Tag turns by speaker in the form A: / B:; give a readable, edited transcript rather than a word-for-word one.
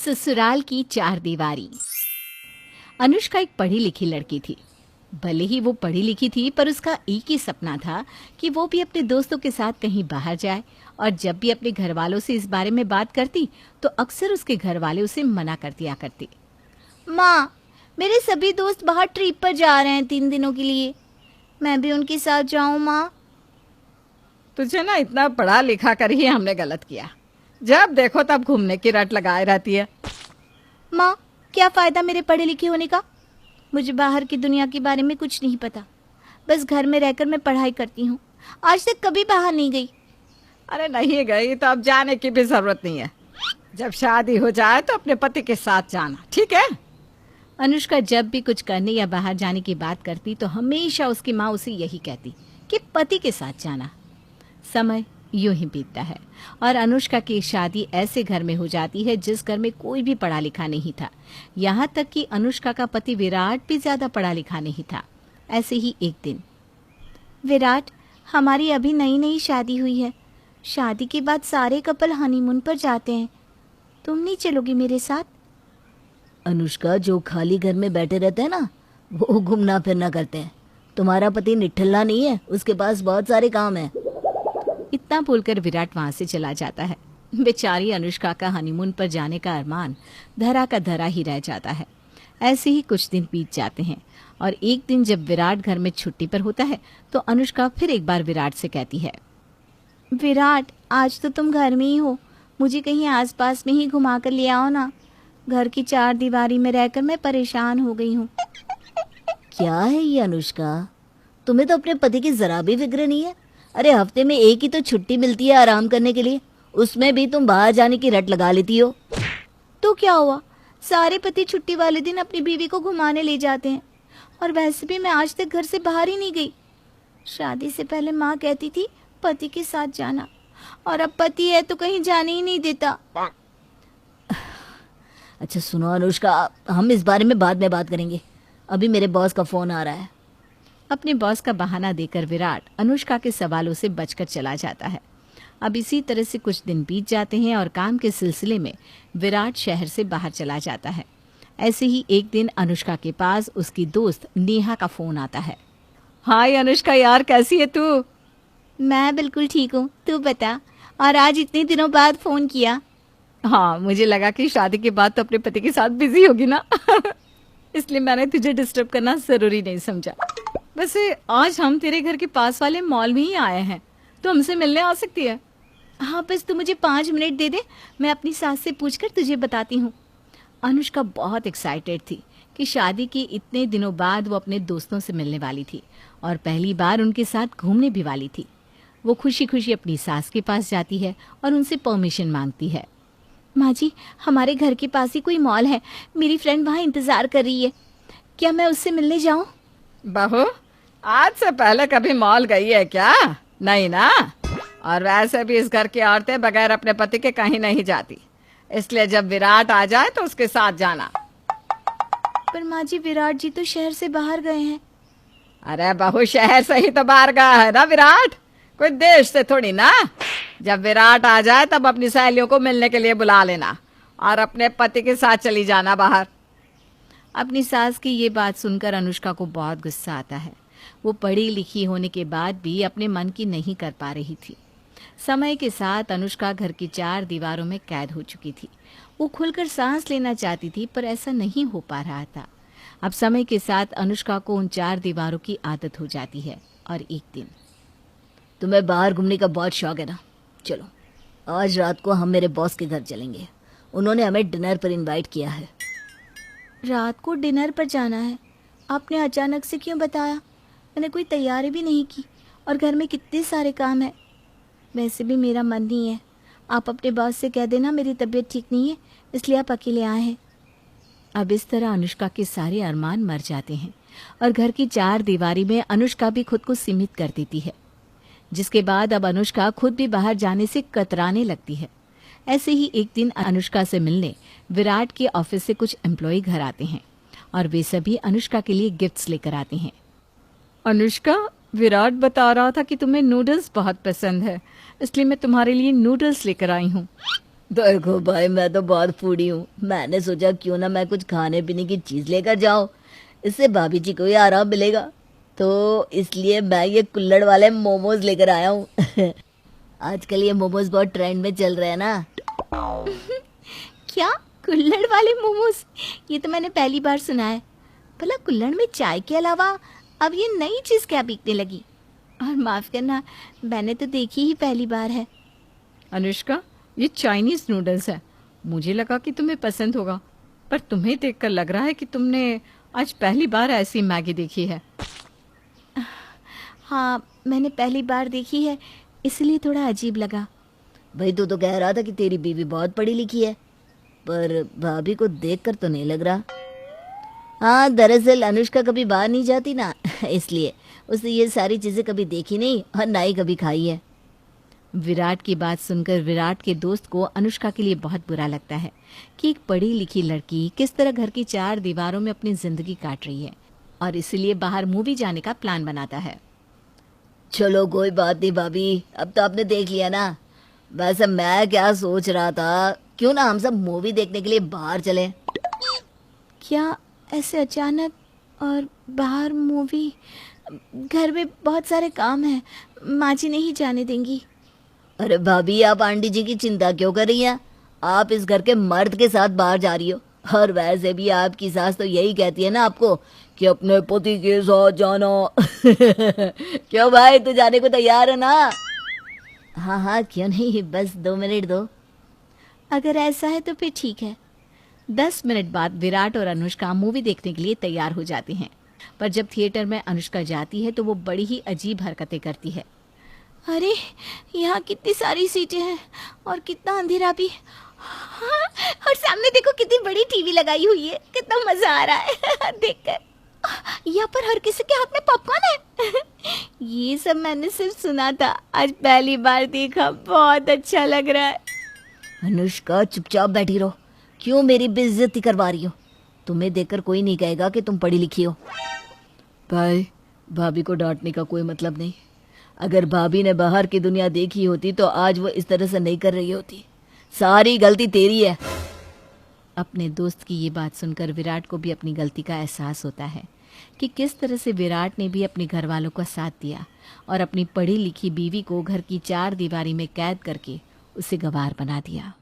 A: ससुराल की चार दीवारी। अनुष्का एक पढ़ी लिखी लड़की थी। भले ही वो पढ़ी लिखी थी, पर उसका एक ही सपना था कि वो भी अपने दोस्तों के साथ कहीं बाहर जाए। और जब भी अपने घर वालों से इस बारे में बात करती तो अक्सर उसके घर वाले उसे मना कर दिया करते।
B: माँ, मेरे सभी दोस्त बाहर ट्रिप पर जा रहे हैं 3 दिनों के लिए। मैं भी उनके साथ जाऊँ माँ?
C: तुझे ना इतना पढ़ा लिखा कर ही हमने गलत किया। जब देखो तब घूमने की रट लगाए रहती है।
B: माँ, क्या फ़ायदा मेरे पढ़े लिखे होने का? मुझे बाहर की दुनिया के बारे में कुछ नहीं पता। बस घर में रहकर मैं पढ़ाई करती हूँ। आज तक कभी बाहर नहीं गई।
C: अरे नहीं गई तो अब जाने की भी जरूरत नहीं है। जब शादी हो जाए तो अपने पति के साथ जाना, ठीक है?
A: अनुष्का जब भी कुछ करने या बाहर जाने की बात करती तो हमेशा उसकी माँ उसे यही कहती कि पति के साथ जाना। समय यूं ही बीतता है और अनुष्का की शादी ऐसे घर में हो जाती है जिस घर में कोई भी पढ़ा लिखा नहीं था। यहाँ तक कि अनुष्का का पति विराट भी ज्यादा पढ़ा लिखा नहीं था। ऐसे ही एक दिन,
B: विराट, हमारी अभी नई नई शादी हुई है। शादी के बाद सारे कपल हनीमून पर जाते हैं। तुम नहीं चलोगी मेरे साथ?
D: अनुष्का, जो खाली घर में बैठे रहते हैं ना, वो घूमना फिरना करते हैं। तुम्हारा पति निठल्ला नहीं है, उसके पास बहुत सारे काम है।
A: इतना बोलकर विराट वहां से चला जाता है। बेचारी अनुष्का का हनीमून पर जाने का अरमान धरा का धरा ही रह जाता है। ऐसे ही कुछ दिन बीत जाते हैं और एक दिन जब विराट घर में छुट्टी पर होता है तो अनुष्का फिर एक बार विराट से कहती है,
B: विराट, आज तो तुम घर में ही हो। मुझे कहीं आसपास में ही घुमा कर ले आओ ना। घर की चार दीवारी में रहकर मैं परेशान हो गई हूँ।
D: क्या है ये अनुष्का, तुम्हें तो अपने पति की जरा भी फिक्र नहीं है। अरे हफ्ते में एक ही तो छुट्टी मिलती है आराम करने के लिए, उसमें भी तुम बाहर जाने की रट लगा लेती हो।
B: तो क्या हुआ, सारे पति छुट्टी वाले दिन अपनी बीवी को घुमाने ले जाते हैं। और वैसे भी मैं आज तक घर से बाहर ही नहीं गई। शादी से पहले माँ कहती थी पति के साथ जाना, और अब पति है तो कहीं जाने ही नहीं देता।
D: अच्छा सुनो अनुष्का, हम इस बारे में बाद में बात करेंगे। अभी मेरे बॉस का फोन आ रहा है।
A: अपने बॉस का बहाना देकर विराट अनुष्का के सवालों से बचकर चला जाता है। अब इसी तरह से कुछ दिन बीत जाते हैं और काम के सिलसिले में विराट शहर से बाहर चला जाता है। ऐसे ही एक दिन अनुष्का के पास उसकी दोस्त नेहा का फोन आता है।
C: हाय अनुष्का यार, कैसी है तू?
B: मैं बिल्कुल ठीक हूँ, तू बता। और आज इतने दिनों बाद फोन किया?
C: हाँ, मुझे लगा कि शादी के बाद तो अपने पति के साथ बिजी होगी ना इसलिए मैंने तुझे डिस्टर्ब करना जरूरी नहीं समझा। वैसे आज हम तेरे घर के पास वाले मॉल में ही आए हैं, तो हमसे मिलने आ सकती है?
B: हाँ, बस तू मुझे 5 मिनट दे दे, मैं अपनी सास से पूछकर तुझे बताती हूँ।
A: अनुष्का बहुत एक्साइटेड थी कि शादी के इतने दिनों बाद वो अपने दोस्तों से मिलने वाली थी और पहली बार उनके साथ घूमने भी वाली थी। वो खुशी खुशी अपनी सास के पास जाती है और उनसे परमिशन मांगती है।
B: माँ जी, हमारे घर के पास ही कोई मॉल है, मेरी फ्रेंड वहाँ इंतज़ार कर रही है। क्या मैं उससे मिलने जाऊँ?
C: बहू, आज से पहले कभी मॉल गई है क्या? नहीं ना। और वैसे भी इस घर की औरतें बगैर अपने पति के कहीं नहीं जाती, इसलिए जब विराट आ जाए तो उसके साथ जाना।
B: पर माँ जी, विराट जी तो शहर से बाहर गए हैं।
C: अरे बहू, शहर से ही तो बाहर गया है ना विराट, कोई देश से थोड़ी ना। जब विराट आ जाए तब अपनी सहेलियों को मिलने के लिए बुला लेना और अपने पति के साथ चली जाना बाहर।
A: अपनी सास की ये बात सुनकर अनुष्का को बहुत गुस्सा आता है। वो पढ़ी लिखी होने के बाद भी अपने मन की नहीं कर पा रही थी। समय के साथ अनुष्का घर की चार दीवारों में कैद हो चुकी थी। वो खुलकर सांस लेना चाहती थी, पर ऐसा नहीं हो पा रहा था। अब समय के साथ अनुष्का को उन चार दीवारों की आदत हो जाती है और एक दिन,
D: तुम्हें बाहर घूमने का बहुत शौक है ना, चलो आज रात को हम मेरे बॉस के घर चलेंगे। उन्होंने हमें डिनर पर इनवाइट किया है।
B: रात को डिनर पर जाना है? आपने अचानक से क्यों बताया? मैंने कोई तैयारी भी नहीं की और घर में कितने सारे काम हैं। वैसे भी मेरा मन नहीं है। आप अपने बॉस से कह देना मेरी तबीयत ठीक नहीं है, इसलिए आप अकेले आए हैं।
A: अब इस तरह अनुष्का के सारे अरमान मर जाते हैं और घर की चार दीवारी में अनुष्का भी खुद को सीमित कर देती है, जिसके बाद अब अनुष्का खुद भी बाहर जाने से कतराने लगती है। ऐसे ही एक दिन अनुष्का से मिलने विराट के ऑफिस से कुछ एम्प्लॉय घर आते हैं और वे सभी अनुष्का के लिए गिफ्ट्स लेकर आते हैं।
C: अनुष्का, विराट बता रहा था कि तुम्हें नूडल्स बहुत पसंद है, इसलिए मैं तुम्हारे लिए नूडल्स लेकर आई हूँ।
D: देखो भाई, मैं तो बहुत फूडी हूँ। मैंने सोचा क्यों ना मैं कुछ खाने पीने की चीज लेकर जाऊं, इससे भाभी जी को ही आराम मिलेगा। तो इसलिए मैं ये कुल्हड़ वाले मोमोज लेकर आया हूँ। आजकल ये मोमोज बहुत ट्रेंड में चल रहे हैं ना।
B: क्या? कुल्हड़ वाले मोमोज? ये तो मैंने पहली बार सुना है। भला कुल्हड़ में चाय के अलावा अब ये नई चीज़ क्या बिकने लगी? और माफ़ करना, मैंने तो देखी ही पहली बार है।
C: अनुष्का, ये चाइनीज नूडल्स है। मुझे लगा कि तुम्हें पसंद होगा, पर तुम्हें देखकर लग रहा है कि तुमने आज पहली बार ऐसी मैगी देखी है।
B: हाँ, मैंने पहली बार देखी है, इसलिए थोड़ा अजीब लगा।
D: भाई तू तो कह रहा था कि तेरी बीवी बहुत पढ़ी लिखी है, पर भाभी को देखकर तो नहीं लग रहा। हाँ, दरअसल अनुष्का कभी बाहर नहीं जाती ना, इसलिए उसने ये सारी चीजें कभी देखी नहीं और ना ही कभी खाई है।
A: विराट की बात सुनकर विराट के दोस्त को अनुष्का के लिए बहुत बुरा लगता है कि एक पढ़ी लिखी लड़की किस तरह घर की चार दीवारों में अपनी जिंदगी काट रही है, और इसलिए बाहर मूवी जाने का प्लान बनाता है।
D: चलो कोई बात नहीं भाभी, अब तो आपने देख लिया ना। वैसे मैं क्या सोच रहा था, क्यों ना हम सब मूवी देखने के लिए बाहर चलें।
B: क्या ऐसे अचानक? और बाहर मूवी? घर में बहुत सारे काम हैं, माँ जी नहीं जाने देंगी।
D: अरे भाभी, आप आंटी जी की चिंता क्यों कर रही हैं? आप इस घर के मर्द के साथ बाहर जा रही हो, और वैसे भी आपकी सास तो यही कहती है ना आपको कि अपने पति के साथ जाना। क्यों भाई, तू जाने को तैयार है ना? हाँ हाँ, क्यों नहीं, बस 2 मिनट दो।
B: अगर ऐसा है तो फिर ठीक है।
A: 10 मिनट बाद विराट और अनुष्का मूवी देखने के लिए तैयार हो जाती हैं, पर जब थिएटर में अनुष्का जाती है तो वो बड़ी ही अजीब हरकतें करती है।
B: अरे, यहाँ कितनी सारी सीटें हैं और कितना अंधेरा भी। हाँ, और सामने देखो कितनी बड़ी टीवी लगाई हुई है, कितना मजा आ रहा है देखकर। यहाँ पर हर किसी के हाथ में पॉपकॉर्न है। ये सब मैंने सिर्फ सुना था, आज पहली बार देखा, बहुत अच्छा लग रहा है।
D: अनुष्का, चुपचाप बैठी रहो, क्यों मेरी बेइज्जती करवा रही हो? तुम्हें देखकर कोई नहीं कहेगा कि तुम पढ़ी लिखी हो। भाई, भाभी को डांटने का कोई मतलब नहीं। अगर भाभी ने बाहर की दुनिया देखी होती तो आज वो इस तरह से नहीं कर रही होती। सारी गलती तेरी है।
A: अपने दोस्त की ये बात सुनकर विराट को भी अपनी गलती का एहसास होता है कि किस तरह से विराट ने भी अपने घर वालों का साथ दिया और अपनी पढ़ी लिखी बीवी को घर की चार दीवारी में कैद करके उसे गवार बना दिया।